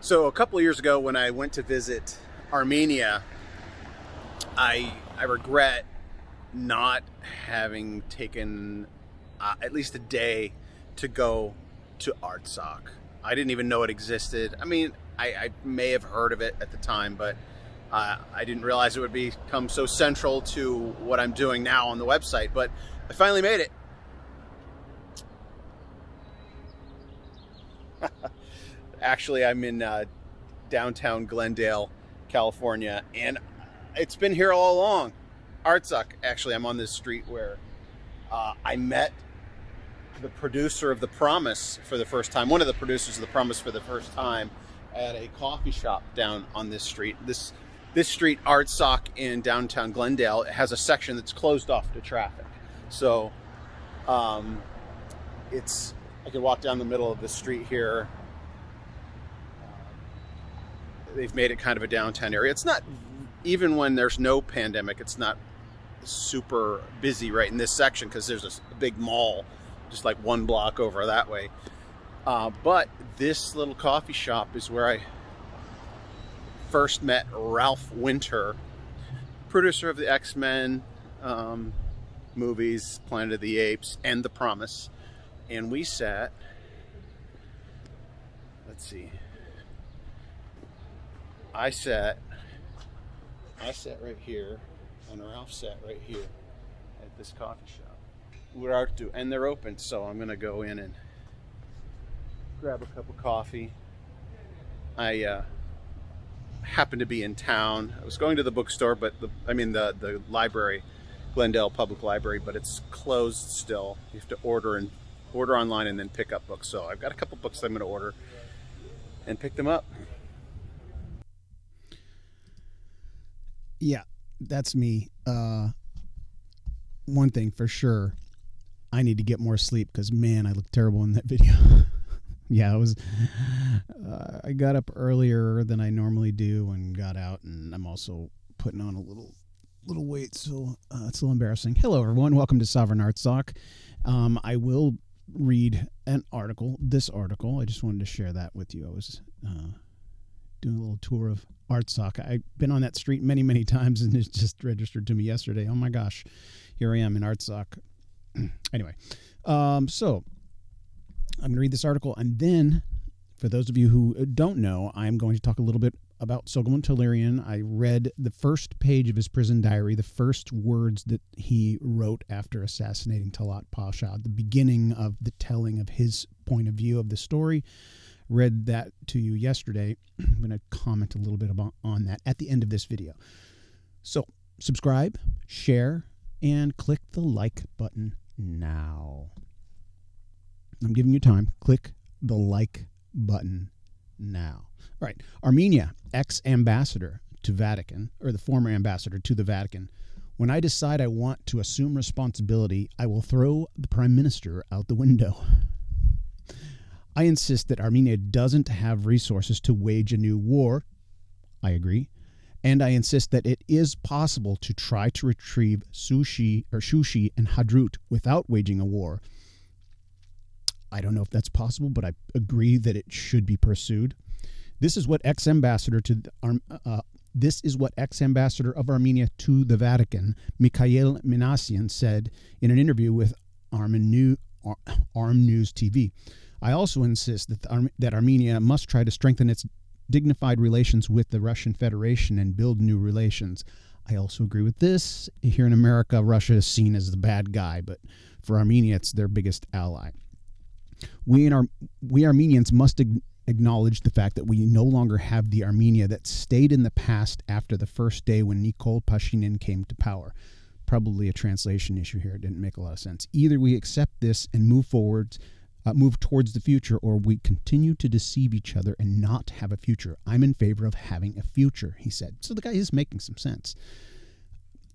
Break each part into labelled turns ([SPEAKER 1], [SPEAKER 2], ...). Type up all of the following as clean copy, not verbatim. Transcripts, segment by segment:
[SPEAKER 1] So a couple of years ago when I went to visit Armenia, I regret not having taken at least a day to go to Artsakh. I didn't even know it existed. I mean, I may have heard of it at the time, but I didn't realize it would become so central to what I'm doing now on the website. But I finally made it. Actually, I'm in downtown Glendale, California, and it's been here all along. Artsakh. Actually, I'm on this street where I met the producer of The Promise for the first time. One of the producers of The Promise for the first time at a coffee shop down on this street. This street, Artsakh, in downtown Glendale, it has a section that's closed off to traffic. So I could walk down the middle of the street here. They've made it kind of a downtown area. It's not, even when there's no pandemic, it's not super busy right in this section because there's a big mall just like one block over that way. But this little coffee shop is where I first met Ralph Winter, producer of the X-Men movies, Planet of the Apes, and The Promise. And we sat, let's see, I sat right here, and Ralph sat right here at this coffee shop. And they're open, so I'm gonna go in and grab a cup of coffee. I happened to be in town. I was going to the bookstore, but the library, Glendale Public Library, but it's closed still. You have to order online and then pick up books. So I've got a couple books that I'm going to order and pick them up.
[SPEAKER 2] Yeah, that's me. One thing for sure, I need to get more sleep because, man, I look terrible in that video. Yeah, I got up earlier than I normally do and got out, and I'm also putting on a little weight, so it's a little embarrassing. Hello, everyone. Welcome to Sovereign Artsakh. I will read this article. I just wanted to share that with you. I was doing a little tour of Artsakh. I've been on that street many, many times, and it just registered to me yesterday. Oh, my gosh. Here I am in Artsakh. Anyway, so I'm going to read this article, and then, for those of you who don't know, I'm going to talk a little bit about Soghomon Tehlirian. I read the first page of his prison diary, the first words that he wrote after assassinating Talat Pasha, the beginning of the telling of his point of view of the story. Read that to you yesterday. I'm going to comment a little bit on that at the end of this video. So, subscribe, share, and click the like button now. I'm giving you time. Click the like button now. All right. Armenia, ex-ambassador to Vatican, or the former ambassador to the Vatican. When I decide I want to assume responsibility, I will throw the prime minister out the window. I insist that Armenia doesn't have resources to wage a new war. I agree. And I insist that it is possible to try to retrieve Shushi and Hadrut without waging a war. I don't know if that's possible, but I agree that it should be pursued. This is what ex-ambassador of Armenia to the Vatican, Mikhail Minassian, said in an interview with Arm News TV. I also insist that Armenia must try to strengthen its dignified relations with the Russian Federation and build new relations. I also agree with this. Here in America, Russia is seen as the bad guy, but for Armenia, it's their biggest ally. We Armenians must acknowledge the fact that we no longer have the Armenia that stayed in the past after the first day when Nikol Pashinyan came to power. Probably a translation issue here. It didn't make a lot of sense. Either we accept this and move towards the future, or we continue to deceive each other and not have a future. I'm in favor of having a future, he said. So the guy is making some sense.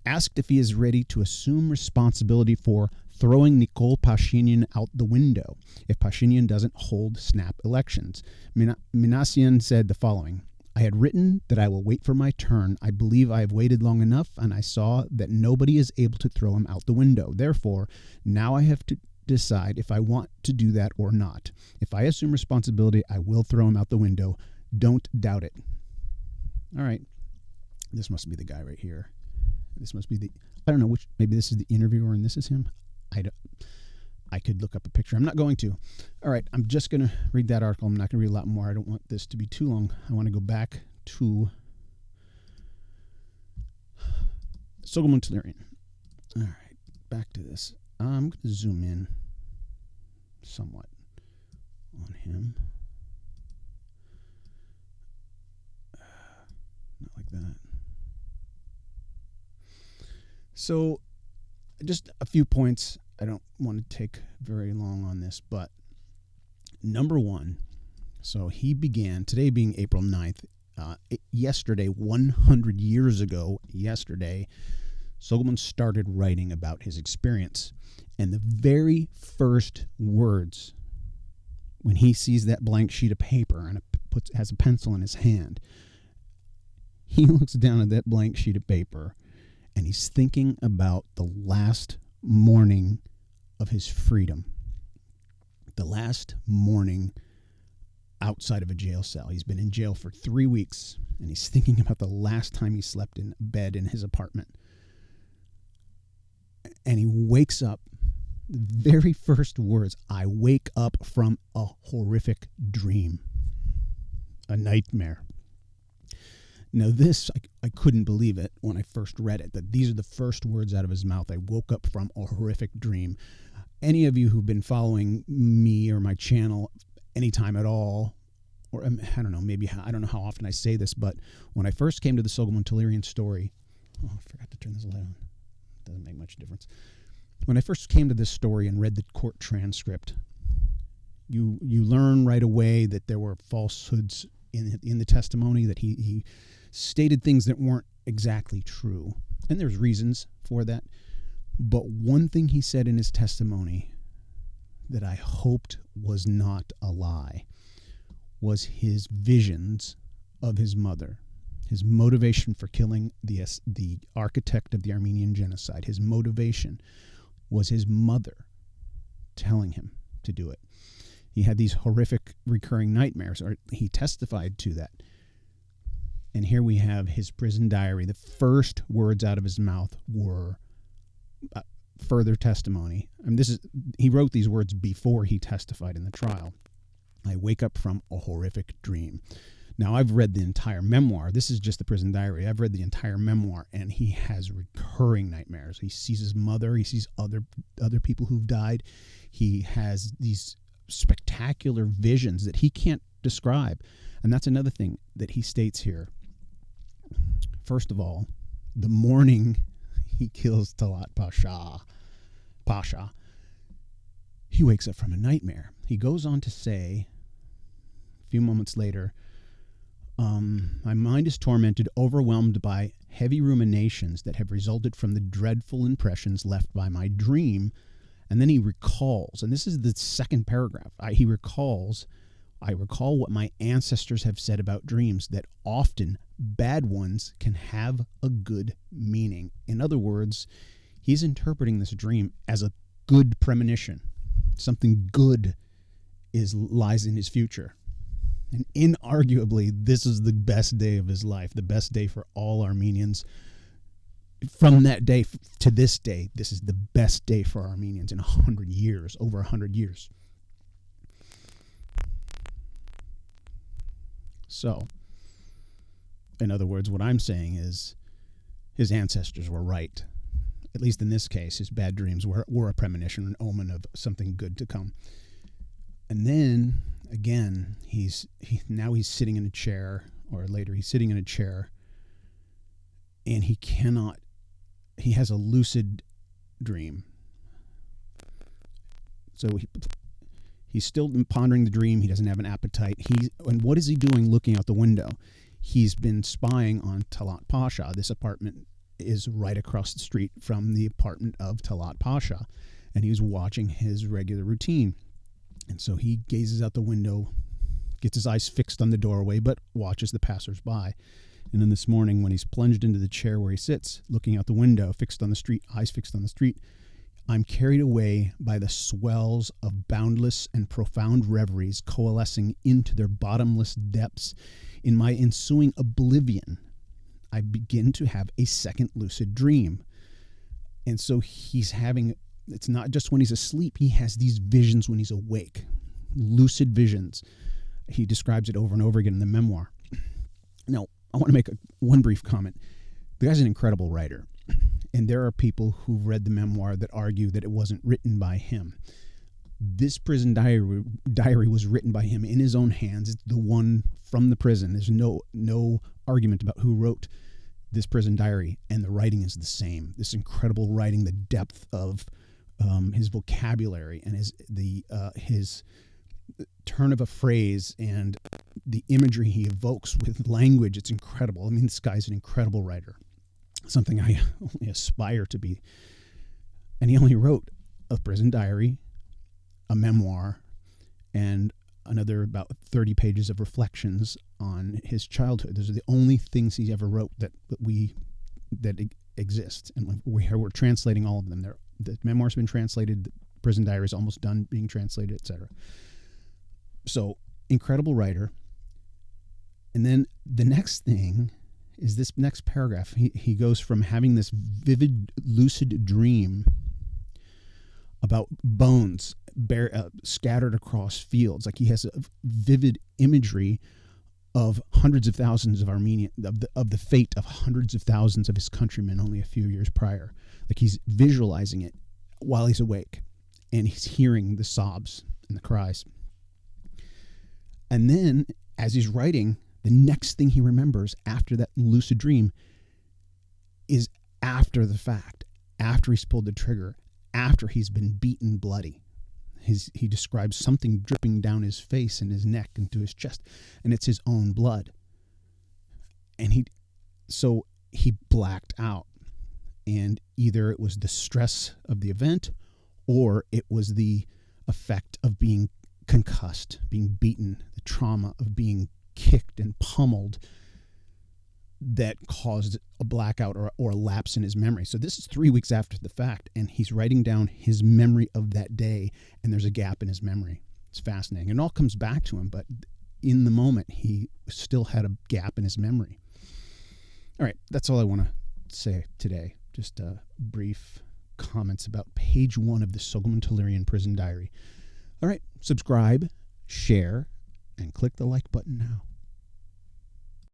[SPEAKER 2] Asked if he is ready to assume responsibility for throwing Nikol Pashinyan out the window if Pashinyan doesn't hold snap elections, Minassian said the following: I had written that I will wait for my turn. I believe I have waited long enough, and I saw that nobody is able to throw him out the window. Therefore, now I have to decide if I want to do that or not. If I assume responsibility, I will throw him out the window. Don't doubt it. All right. This must be the guy right here. This must be I don't know which, maybe this is the interviewer and this is him. I could look up a picture. I'm not going to. All right. I'm just going to read that article. I'm not going to read a lot more. I don't want this to be too long. I want to go back to Soghomon Tehlirian. All right. Back to this. I'm going to zoom in somewhat on him. Not like that. So, just a few points. I don't want to take very long on this, but number one, so he began, today being April 9th, yesterday, 100 years ago, yesterday, Soghomon started writing about his experience. And the very first words, when he sees that blank sheet of paper and has a pencil in his hand, he looks down at that blank sheet of paper and he's thinking about the last morning of his freedom. The last morning outside of a jail cell. He's been in jail for 3 weeks and he's thinking about the last time he slept in bed in his apartment. And he wakes up, the very first words, I wake up from a horrific dream, a nightmare. Now this, I couldn't believe it when I first read it, that these are the first words out of his mouth. I woke up from a horrific dream. Any of you who've been following me or my channel anytime at all, or I don't know, maybe, I don't know how often I say this, but when I first came to the Soghomon Tehlirian story, oh, I forgot to turn this light on. Doesn't make much difference. When I first came to this story and read the court transcript, you learn right away that there were falsehoods in the testimony, that he stated things that weren't exactly true. And there's reasons for that. But one thing he said in his testimony that I hoped was not a lie was his visions of his mother. His motivation for killing the architect of the Armenian genocide, his motivation was his mother telling him to do it. He had these horrific recurring nightmares, or he testified to that. And here we have his prison diary. The first words out of his mouth were further testimony. And he wrote these words before he testified in the trial. I wake up from a horrific dream. Now, I've read the entire memoir. This is just the prison diary. I've read the entire memoir, and he has recurring nightmares. He sees his mother. He sees other people who've died. He has these spectacular visions that he can't describe. And that's another thing that he states here. First of all, the morning he kills Talat Pasha, he wakes up from a nightmare. He goes on to say, a few moments later, my mind is tormented, overwhelmed by heavy ruminations that have resulted from the dreadful impressions left by my dream. And then he recalls, and this is the second paragraph. I recall what my ancestors have said about dreams, that often bad ones can have a good meaning. In other words, he's interpreting this dream as a good premonition. Something good lies in his future. And inarguably, this is the best day of his life, the best day for all Armenians. From that day to this day, this is the best day for Armenians in 100 years, over 100 years. So, in other words, what I'm saying is his ancestors were right. At least in this case, his bad dreams were a premonition, an omen of something good to come. And then, again, he's sitting in a chair, or later he's sitting in a chair, and he has a lucid dream. So he's still pondering the dream. He doesn't have an appetite. And what is he doing looking out the window? He's been spying on Talat Pasha. This apartment is right across the street from the apartment of Talat Pasha, and he's watching his regular routine. And so he gazes out the window, gets his eyes fixed on the doorway, but watches the passers-by. And then this morning, when he's plunged into the chair where he sits, looking out the window, fixed on the street, eyes fixed on the street, I'm carried away by the swells of boundless and profound reveries coalescing into their bottomless depths. In my ensuing oblivion, I begin to have a second lucid dream. And so he's having, it's not just when he's asleep, he has these visions when he's awake, lucid visions. He describes it over and over again in the memoir. Now, I want to make one brief comment. The guy's an incredible writer. And there are people who've read the memoir that argue that it wasn't written by him. This prison diary was written by him in his own hands. It's the one from the prison. There's no argument about who wrote this prison diary, and the writing is the same. This incredible writing, the depth of his vocabulary and his turn of a phrase and the imagery he evokes with language. It's incredible. I mean, this guy's an incredible writer. Something I only aspire to be. And he only wrote a prison diary, a memoir, and another about 30 pages of reflections on his childhood. Those are the only things he ever wrote that exist. And we're translating all of them. The memoir's been translated, the prison diary is almost done being translated, etc. So, incredible writer. And then the next thing is this next paragraph. He goes from having this vivid, lucid dream about bones scattered across fields. Like he has a vivid imagery of hundreds of thousands of of the fate of hundreds of thousands of his countrymen only a few years prior. Like he's visualizing it while he's awake, and he's hearing the sobs and the cries. And then, as he's writing, the next thing he remembers after that lucid dream is after the fact, after he's pulled the trigger, after he's been beaten bloody. He describes something dripping down his face and his neck into his chest, and it's his own blood. And he blacked out, and either it was the stress of the event or it was the effect of being concussed, being beaten, the trauma of being kicked and pummeled that caused a blackout or a lapse in his memory. So this is 3 weeks after the fact, and he's writing down his memory of that day, and there's a gap in his memory. It's fascinating. It all comes back to him, but in the moment, he still had a gap in his memory. All right, that's all I want to say today. Just brief comments about page 1 of the Soghomon Tehlirian Prison Diary. All right, subscribe, share, and click the like button now.